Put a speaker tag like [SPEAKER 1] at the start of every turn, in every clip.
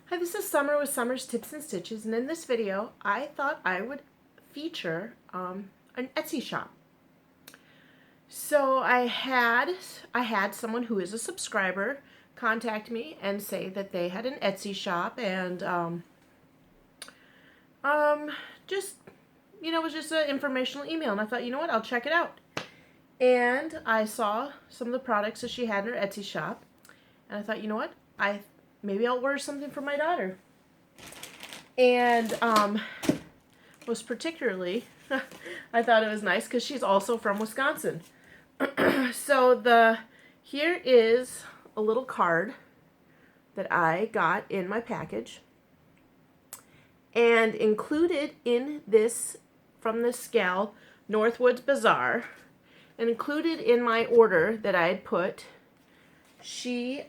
[SPEAKER 1] Hi, this is Summer with Summer's Tips and Stitches, and in this video I thought I would feature an Etsy shop. So I had someone who is a subscriber contact me and say that they had an Etsy shop, and just, it was just an informational email, and I thought, you know what, I'll check it out. And I saw some of the products that she had in her Etsy shop, and I thought, you know what, maybe I'll order something for my daughter. And most particularly, I thought it was nice because she's also from Wisconsin. So here is a little card that I got in my package. And included in this, from this gal, Northwoods Bazaar, and included in my order that I had put, she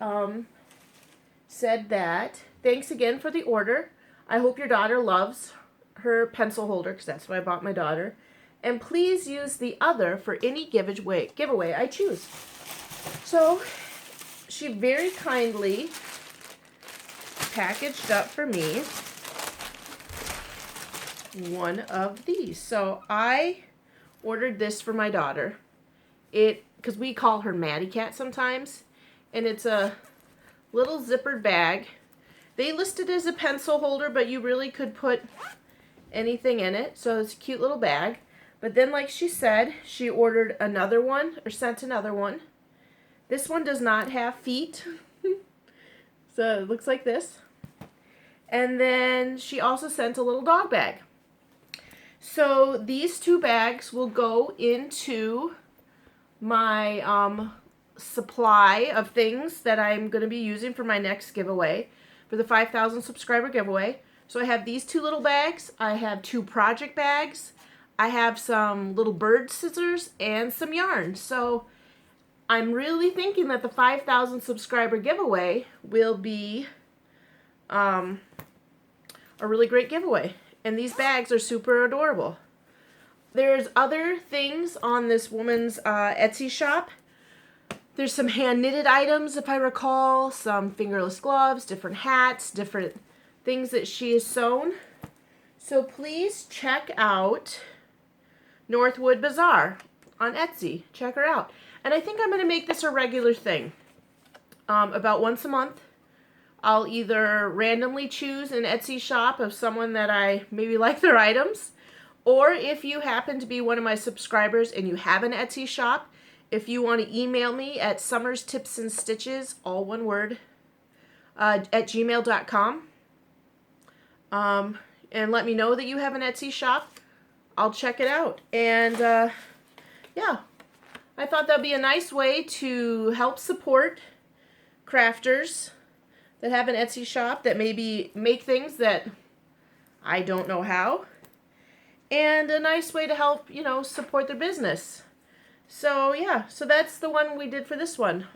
[SPEAKER 1] said that, thanks again for the order. I hope your daughter loves her pencil holder, because that's what I bought my daughter. And please use the other for any giveaway I choose. So she very kindly packaged up for me one of these. So I ordered this for my daughter. Because we call her Maddie Cat sometimes. And it's a little zippered bag. They listed it as a pencil holder, but you really could put anything in it. So it's a cute little bag. But then, like she said, she ordered another one, or sent another one. This one does not have feet. So it looks like this. And then she also sent a little dog bag. So these two bags will go into my supply of things that I'm going to be using for my next giveaway, for the 5,000 subscriber giveaway. So I have these two little bags. I have two project bags. I have some little bird scissors and some yarn. So I'm really thinking that the 5,000 subscriber giveaway will be a really great giveaway. And these bags are super adorable. There's other things on this woman's Etsy shop. There's some hand-knitted items, if I recall, some fingerless gloves, different hats, different things that she has sewn. So please check out Northwood Bazaar on Etsy. Check her out. And I think I'm going to make this a regular thing. About once a month, I'll either randomly choose an Etsy shop of someone that I maybe like their items, or if you happen to be one of my subscribers and you have an Etsy shop, if you want to email me at summerstipsandstitches, all one word, at gmail.com, and let me know that you have an Etsy shop, I'll check it out. And yeah, I thought that'd be a nice way to help support crafters that have an Etsy shop that maybe make things that I don't know how, and a nice way to help, support their business. So yeah, so that's the one we did for this one.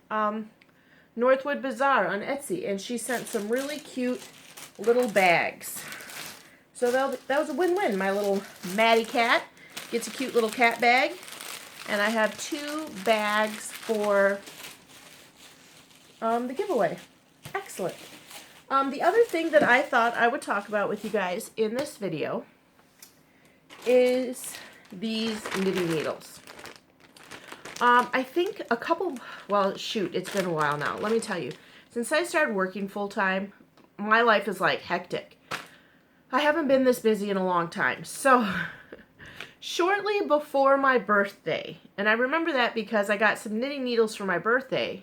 [SPEAKER 1] Northwood Bazaar on Etsy, and she sent some really cute little bags. So that was a win-win. My little Maddie cat gets a cute little cat bag, and I have two bags for the giveaway. Excellent. The other thing that I thought I would talk about with you guys in this video is these knitting needles. I think it's been a while now. Let me tell you, since I started working full-time, my life is like hectic. I haven't been this busy in a long time. So shortly before my birthday, and I remember that because I got some knitting needles for my birthday,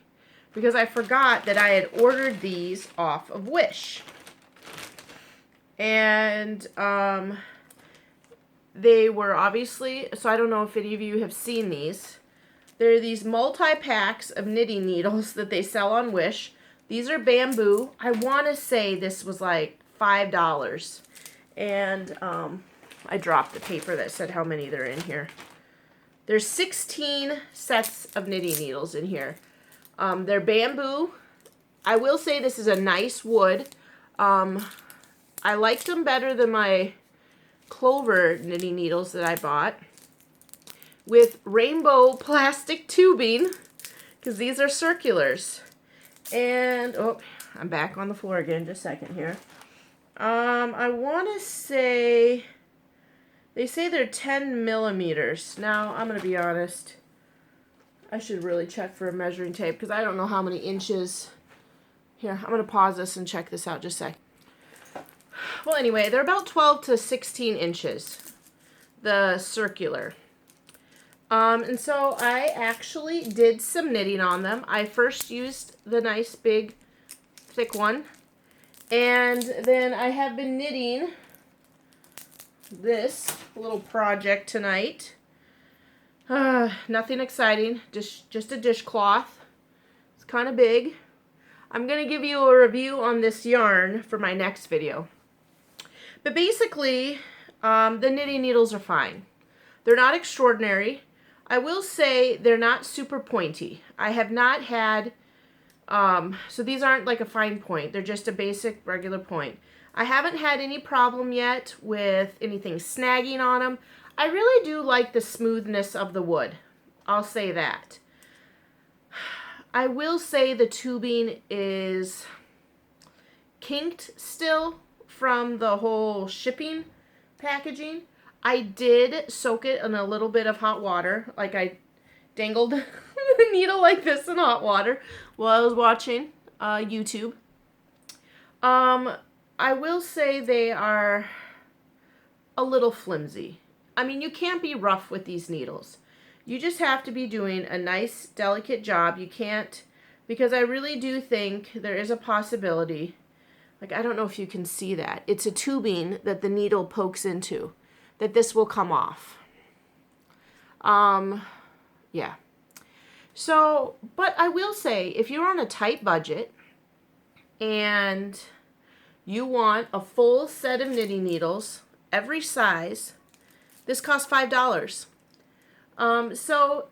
[SPEAKER 1] because I forgot that I had ordered these off of Wish. And they were obviously, so I don't know if any of you have seen these. There are these multi-packs of knitting needles that they sell on Wish. These are bamboo. I want to say this was like $5. And I dropped the paper that said how many there are in here. There's 16 sets of knitting needles in here. They're bamboo. I will say this is a nice wood. I liked them better than my clover knitting needles that I bought, with rainbow plastic tubing, because these are circulars. And, oh, I'm back on the floor again, just a second here. I want to say, they say they're 10 millimeters. Now, I'm going to be honest. I should really check for a measuring tape because I don't know how many inches. Here, I'm going to pause this and check this out just a sec. Well, anyway, they're about 12 to 16 inches, the circular. And so I actually did some knitting on them. I first used the nice big thick one, and then I have been knitting this little project tonight. Nothing exciting, just a dishcloth. It's kind of big. I'm going to give you a review on this yarn for my next video. But basically, the knitting needles are fine. They're not extraordinary. I will say they're not super pointy. I have not had, so these aren't like a fine point. They're just a basic regular point. I haven't had any problem yet with anything snagging on them. I really do like the smoothness of the wood. I'll say that. I will say the tubing is kinked still from the whole shipping packaging. I did soak it in a little bit of hot water. Like I dangled the needle like this in hot water while I was watching YouTube. I will say they are a little flimsy. I mean, you can't be rough with these needles. You just have to be doing a nice, delicate job. You can't, because I really do think there is a possibility, like I don't know if you can see that. It's a tubing that the needle pokes into, that this will come off. Yeah. So, but I will say, if you're on a tight budget and you want a full set of knitting needles, every size, this costs $5. So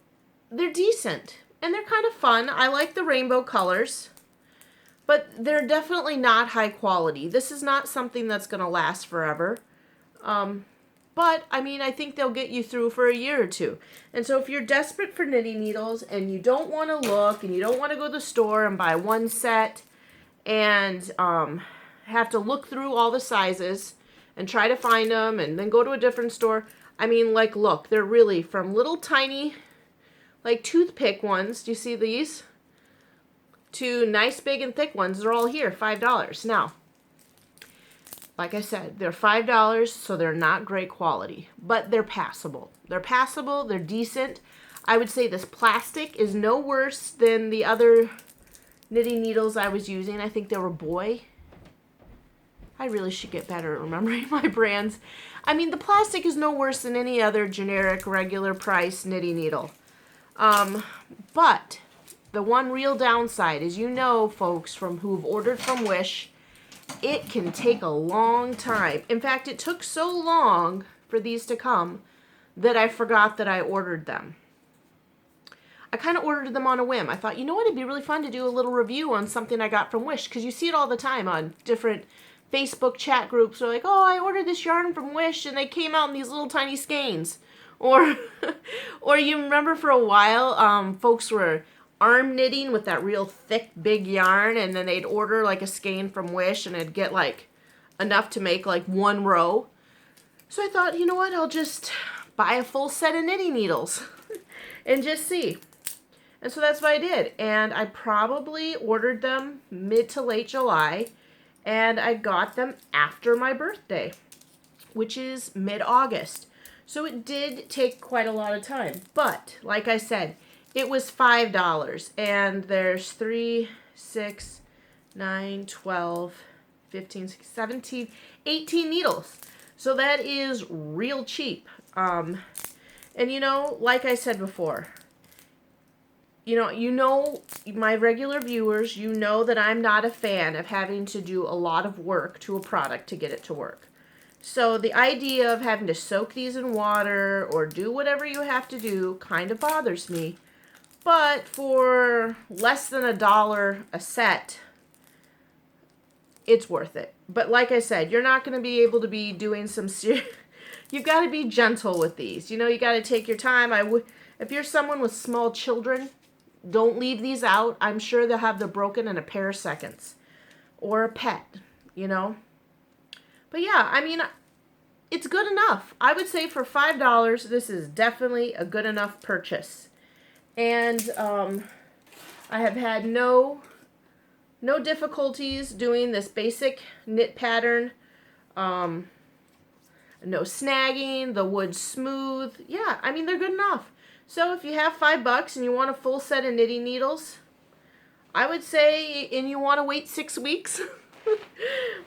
[SPEAKER 1] they're decent and they're kind of fun. I like the rainbow colors, but they're definitely not high quality. This is not something that's going to last forever. But I mean, I think they'll get you through for a year or two. And so if you're desperate for knitting needles and you don't want to look and you don't want to go to the store and buy one set and have to look through all the sizes and try to find them and then go to a different store, I mean, like, look, they're really from little tiny, like, toothpick ones. Do you see these? To nice, big, and thick ones. They're all here, $5. Now, like I said, they're $5, so they're not great quality, but they're passable. They're passable. They're decent. I would say this plastic is no worse than the other knitting needles I was using. I think they were Boy. I really should get better at remembering my brands. I mean, the plastic is no worse than any other generic, regular price knitting needle. But the one real downside is, you know, folks from who've ordered from Wish, it can take a long time. In fact, it took so long for these to come that I forgot that I ordered them. I kind of ordered them on a whim. I thought, you know what, it'd be really fun to do a little review on something I got from Wish, because you see it all the time on different Facebook chat groups. Are like, oh, I ordered this yarn from Wish and they came out in these little tiny skeins. Or you remember for a while, folks were arm knitting with that real thick, big yarn, and then they'd order like a skein from Wish and it'd get like enough to make like one row. So I thought, you know what, I'll just buy a full set of knitting needles and just see. And so that's what I did. And I probably ordered them mid to late July. And I got them after my birthday, which is mid-August. So it did take quite a lot of time. But, like I said, it was $5. And there's 3, 6, 9, 12, 15, 16, 17, 18 needles. So that is real cheap. And you know, like I said before, you know, my regular viewers, you know that I'm not a fan of having to do a lot of work to a product to get it to work. So the idea of having to soak these in water or do whatever you have to do kind of bothers me. But for less than $1 a set, it's worth it. But like I said, you're not going to be able to be doing some serious... You've got to be gentle with these. You know, you got to take your time. If you're someone with small children, don't leave these out. I'm sure they'll have them broken in a pair of seconds. or a pet, you know. But yeah, I mean, it's good enough. I would say for $5, this is definitely a good enough purchase. And I have had no difficulties doing this basic knit pattern. No snagging, the wood's smooth. Yeah, I mean, they're good enough. So if you have $5 and you want a full set of knitting needles, I would say, and you want to wait 6 weeks,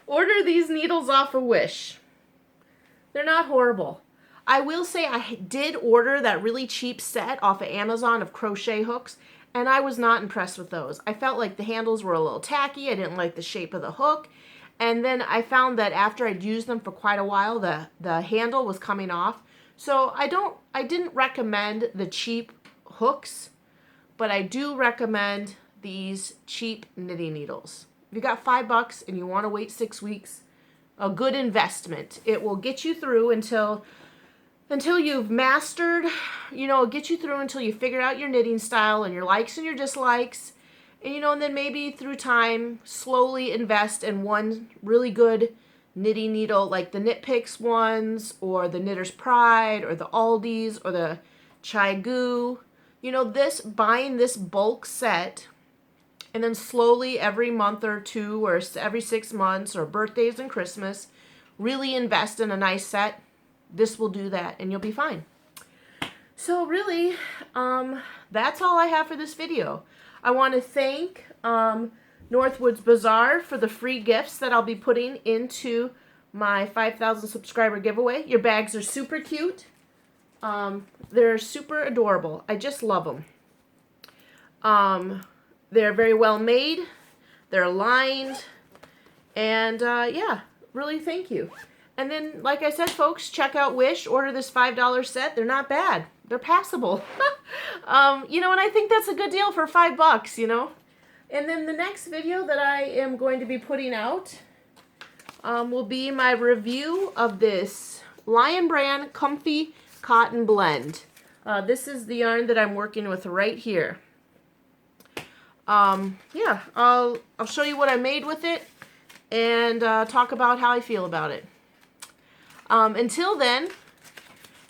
[SPEAKER 1] order these needles off of Wish. They're not horrible. I will say I did order that really cheap set off of Amazon of crochet hooks, and I was not impressed with those. I felt like the handles were a little tacky. I didn't like the shape of the hook. And then I found that after I'd used them for quite a while, the handle was coming off. So I didn't recommend the cheap hooks, but I do recommend these cheap knitting needles. If you got $5 and you want to wait 6 weeks, a good investment. It will get you through until you've mastered, you know, get you through until you figure out your knitting style and your likes and your dislikes. And, you know, and then maybe through time, slowly invest in one really good knitting needle, like the Knit Picks ones, or the Knitter's Pride, or the Aldi's, or the Chai-Goo. You know, buying this bulk set, and then slowly every month or two, or every 6 months, or birthdays and Christmas, really invest in a nice set. This will do that, and you'll be fine. So really, that's all I have for this video. I want to thank Northwoods Bazaar for the free gifts that I'll be putting into my 5,000 subscriber giveaway. Your bags are super cute. They're super adorable. I just love them. They're very well made. They're lined. And yeah, really thank you. And then, like I said, folks, check out Wish. Order this $5 set. They're not bad. They're passable. You know, and I think that's a good deal for $5, you know. And then the next video that I am going to be putting out will be my review of this Lion Brand Comfy Cotton Blend. This is the yarn that I'm working with right here. Yeah, I'll show you what I made with it and talk about how I feel about it. Until then,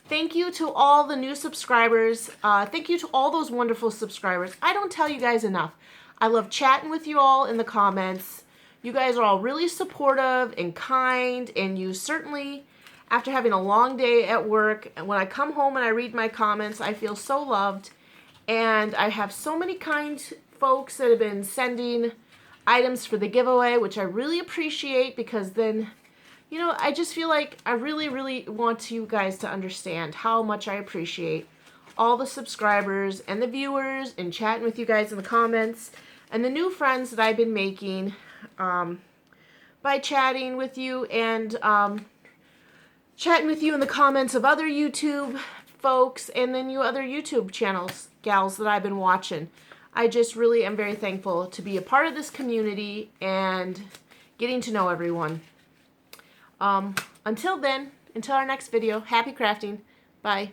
[SPEAKER 1] thank you to all the new subscribers. Thank you to all those wonderful subscribers. I don't tell you guys enough. I love chatting with you all in the comments. You guys are all really supportive and kind, and you certainly, after having a long day at work, and when I come home and I read my comments, I feel so loved. And I have so many kind folks that have been sending items for the giveaway, which I really appreciate, because then, you know, I just feel like I really, really want you guys to understand how much I appreciate all the subscribers and the viewers and chatting with you guys in the comments and the new friends that I've been making by chatting with you and chatting with you in the comments of other YouTube folks and then you other YouTube channels, gals that I've been watching. I just really am very thankful to be a part of this community and getting to know everyone. Until then, until our next video, happy crafting. Bye.